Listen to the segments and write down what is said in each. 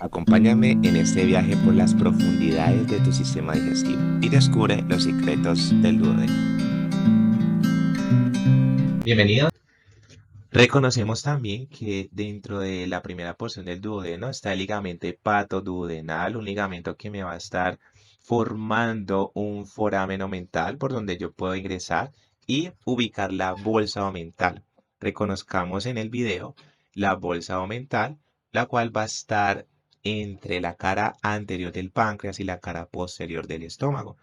Acompáñame en este viaje por las profundidades de tu sistema digestivo y descubre los secretos del duodeno. Bienvenido. Reconocemos también que dentro de la primera porción del duodeno está el ligamento hepatoduodenal, un ligamento que me va a estar formando un foramen omental por donde yo puedo ingresar y ubicar la bolsa omental. Reconozcamos en el video la bolsa omental, la cual va a estar entre la cara anterior del páncreas y la cara posterior del estómago.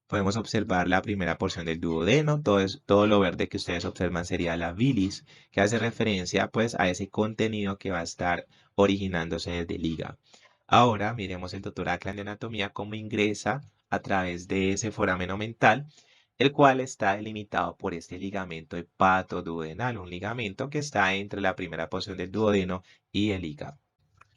Podemos observar la primera porción del duodeno, todo lo verde que ustedes observan sería la bilis, que hace referencia pues a ese contenido que va a estar originándose desde el hígado. Ahora miremos el doctor Ackland de anatomía cómo ingresa a través de ese foramen mental, el cual está delimitado por este ligamento hepatoduodenal, un ligamento que está entre la primera porción del duodeno y el hígado.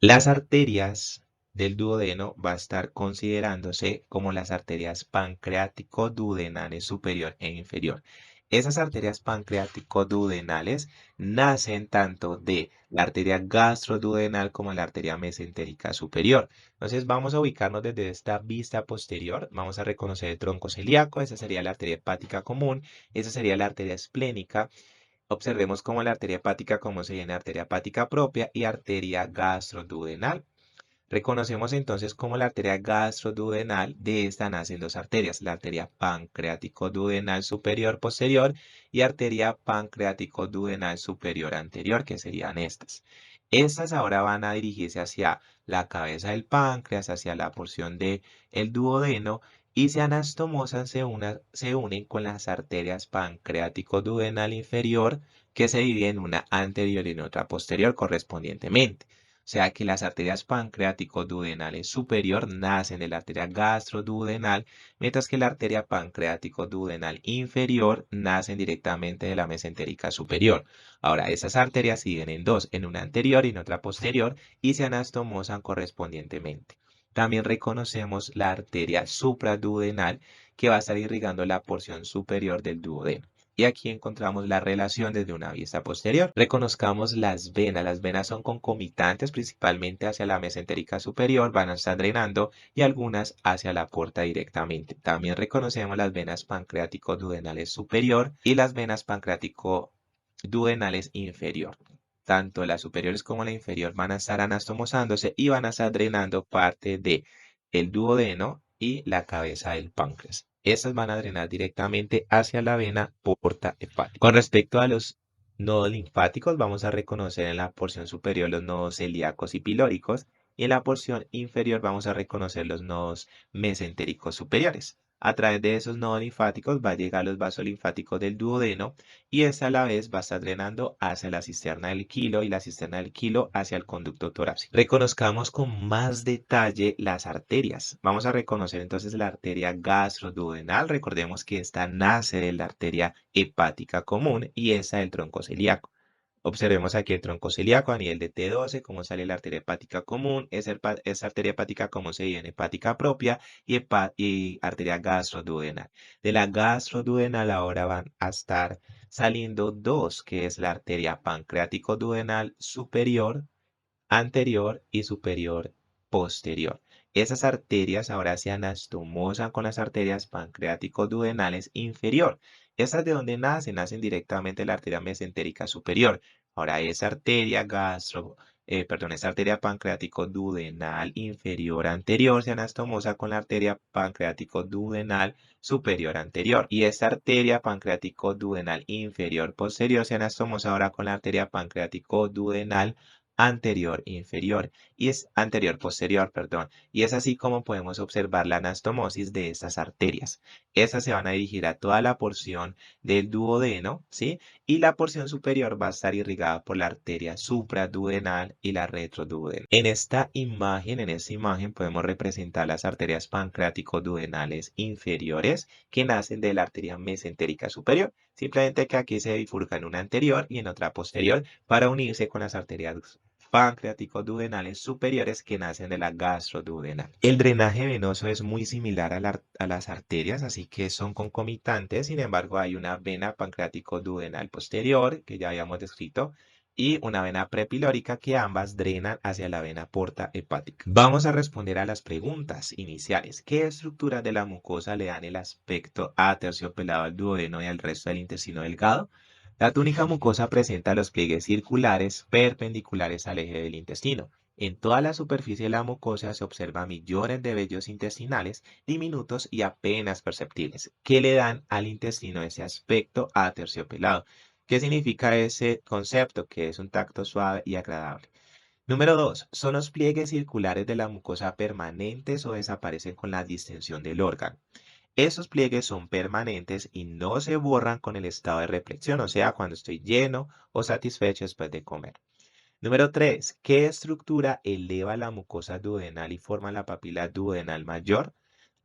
Las arterias del duodeno va a estar considerándose como las arterias pancreático-duodenales superior e inferior. Esas arterias pancreático-duodenales nacen tanto de la arteria gastroduodenal como la arteria mesentérica superior. Entonces vamos a ubicarnos desde esta vista posterior. Vamos a reconocer el tronco celíaco, esa sería la arteria hepática común, esa sería la arteria esplénica. Observemos cómo la arteria hepática, cómo se llama arteria hepática propia y arteria gastroduodenal. Reconocemos entonces cómo la arteria gastroduodenal, de esta nacen dos arterias, la arteria pancreático-duodenal superior posterior y arteria pancreático-duodenal superior anterior, que serían estas. Estas ahora van a dirigirse hacia la cabeza del páncreas, hacia la porción del duodeno y se anastomosan, se unen con las arterias pancreático-duodenal inferior, que se dividen en una anterior y en otra posterior correspondientemente. O sea que las arterias pancreático-duodenales superior nacen de la arteria gastroduodenal, mientras que la arteria pancreático-duodenal inferior nacen directamente de la mesentérica superior. Ahora, esas arterias se dividen en dos, en una anterior y en otra posterior, y se anastomosan correspondientemente. También reconocemos la arteria supraduodenal, que va a estar irrigando la porción superior del duodeno. Y aquí encontramos la relación desde una vista posterior. Reconozcamos las venas. Las venas son concomitantes, principalmente hacia la mesentérica superior, van a estar drenando y algunas hacia la porta directamente. También reconocemos las venas pancreático-duodenales superior y las venas pancreático-duodenales inferior. Tanto las superiores como la inferior van a estar anastomosándose y van a estar drenando parte de el duodeno y la cabeza del páncreas. Estas van a drenar directamente hacia la vena porta hepática. Con respecto a los nodos linfáticos, vamos a reconocer en la porción superior los nodos celíacos y pilóricos y en la porción inferior vamos a reconocer los nodos mesentéricos superiores. A través de esos nodos linfáticos va a llegar los vasos linfáticos del duodeno y esta a la vez va a estar drenando hacia la cisterna del quilo y la cisterna del quilo hacia el conducto torácico. Reconozcamos con más detalle las arterias. Vamos a reconocer entonces la arteria gastroduodenal. Recordemos que esta nace de la arteria hepática común y esa del tronco celíaco. Observemos aquí el tronco celíaco a nivel de T12, cómo sale la arteria hepática común. Esa arteria hepática común se divide en hepática propia y arteria gastroduodenal. De la gastroduodenal ahora van a estar saliendo dos, que es la arteria pancreático-duodenal superior, anterior y superior posterior. Esas arterias ahora se anastomosan con las arterias pancreático-duodenales inferior. ¿Estas de dónde nacen? Nacen directamente de la arteria mesentérica superior. Ahora esa arteria pancreático-duodenal inferior anterior se anastomosa con la arteria pancreático-duodenal superior anterior. Y esta arteria pancreático-duodenal inferior posterior se anastomosa ahora con la arteria pancreático-duodenal anterior inferior y es anterior posterior, perdón. Y es así como podemos observar la anastomosis de estas arterias. Estas se van a dirigir a toda la porción del duodeno, ¿sí? Y la porción superior va a estar irrigada por la arteria supraduodenal y la retroduodenal. En esta imagen podemos representar las arterias pancreático-duodenales inferiores que nacen de la arteria mesentérica superior. Simplemente que aquí se bifurcan una anterior y en otra posterior para unirse con las arterias pancreático-duodenales superiores que nacen de la gastroduodenal. El drenaje venoso es muy similar a las arterias, así que son concomitantes. Sin embargo, hay una vena pancreático-duodenal posterior que ya habíamos descrito, y una vena prepilórica que ambas drenan hacia la vena porta hepática. Vamos a responder a las preguntas iniciales. ¿Qué estructuras de la mucosa le dan el aspecto aterciopelado al duodeno y al resto del intestino delgado? La túnica mucosa presenta los pliegues circulares perpendiculares al eje del intestino. En toda la superficie de la mucosa se observan millones de vellos intestinales diminutos y apenas perceptibles, que le dan al intestino ese aspecto aterciopelado. ¿Qué significa ese concepto? Que es un tacto suave y agradable. Número 2. ¿Son los pliegues circulares de la mucosa permanentes o desaparecen con la distensión del órgano? Esos pliegues son permanentes y no se borran con el estado de reflexión, o sea, cuando estoy lleno o satisfecho después de comer. Número 3. ¿Qué estructura eleva la mucosa duodenal y forma la papila duodenal mayor?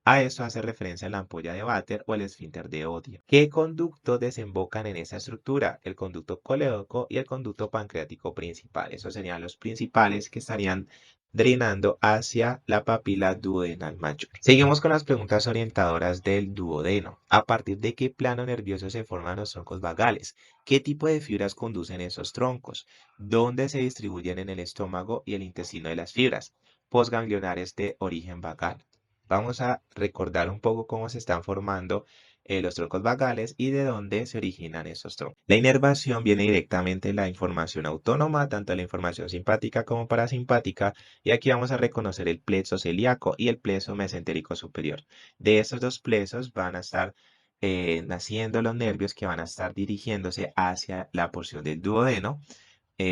A eso hace referencia la ampolla de Vater o el esfínter de Odia. ¿Qué conductos desembocan en esa estructura? El conducto colédoco y el conducto pancreático principal. Esos serían los principales que estarían drenando hacia la papila duodenal mayor. Seguimos con las preguntas orientadoras del duodeno. ¿A partir de qué plano nervioso se forman los troncos vagales? ¿Qué tipo de fibras conducen esos troncos? ¿Dónde se distribuyen en el estómago y el intestino de las fibras? Postganglionares de origen vagal. Vamos a recordar un poco cómo se están formando los troncos vagales y de dónde se originan esos troncos. La inervación viene directamente de la información autónoma, tanto la información simpática como parasimpática, y aquí vamos a reconocer el plexo celíaco y el plexo mesentérico superior. De estos dos plexos van a estar naciendo los nervios que van a estar dirigiéndose hacia la porción del duodeno,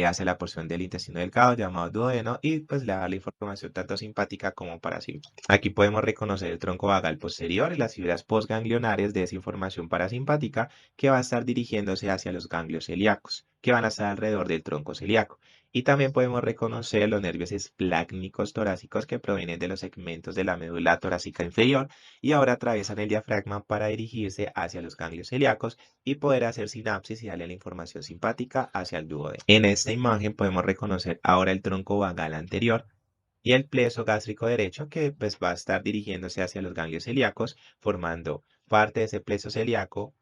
hacia la porción del intestino delgado llamado duodeno y pues le da la información tanto simpática como parasimpática. Aquí podemos reconocer el tronco vagal posterior y las fibras postganglionares de esa información parasimpática que va a estar dirigiéndose hacia los ganglios celíacos, que van a estar alrededor del tronco celíaco. Y también podemos reconocer los nervios esplácnicos torácicos que provienen de los segmentos de la médula torácica inferior y ahora atraviesan el diafragma para dirigirse hacia los ganglios celíacos y poder hacer sinapsis y darle la información simpática hacia el duodeno. En esta imagen podemos reconocer ahora el tronco vagal anterior y el pleso gástrico derecho que pues va a estar dirigiéndose hacia los ganglios celíacos, formando parte de ese pleso celíaco,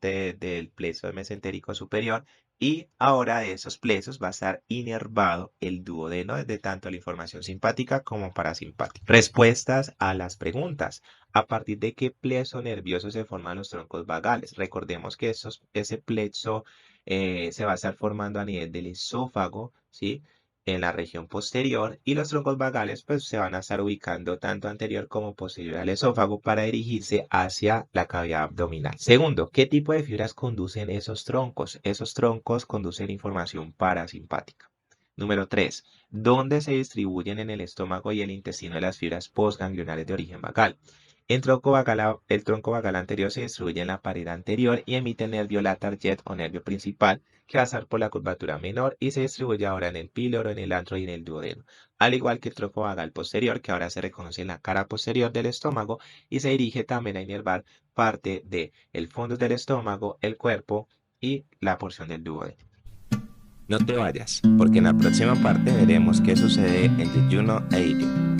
del pleso mesentérico superior y ahora de esos plesos va a estar inervado el duodeno desde tanto la información simpática como parasimpática. Respuestas a las preguntas. ¿A partir de qué pleso nervioso se forman los troncos vagales? Recordemos que ese pleso se va a estar formando a nivel del esófago, ¿sí? En la región posterior y los troncos vagales pues se van a estar ubicando tanto anterior como posterior al esófago para dirigirse hacia la cavidad abdominal. Segundo, ¿qué tipo de fibras conducen esos troncos? Esos troncos conducen información parasimpática. Número 3. ¿Dónde se distribuyen en el estómago y el intestino de las fibras postganglionares de origen vagal? El tronco vagal anterior se distribuye en la pared anterior y emite el nervio latar jet o nervio principal que va a estar por la curvatura menor y se distribuye ahora en el píloro, en el antro y en el duodeno. Al igual que el tronco vagal posterior que ahora se reconoce en la cara posterior del estómago y se dirige también a inervar parte del fondo del estómago, el cuerpo y la porción del duodeno. No te vayas, porque en la próxima parte veremos qué sucede entre Juno e Io.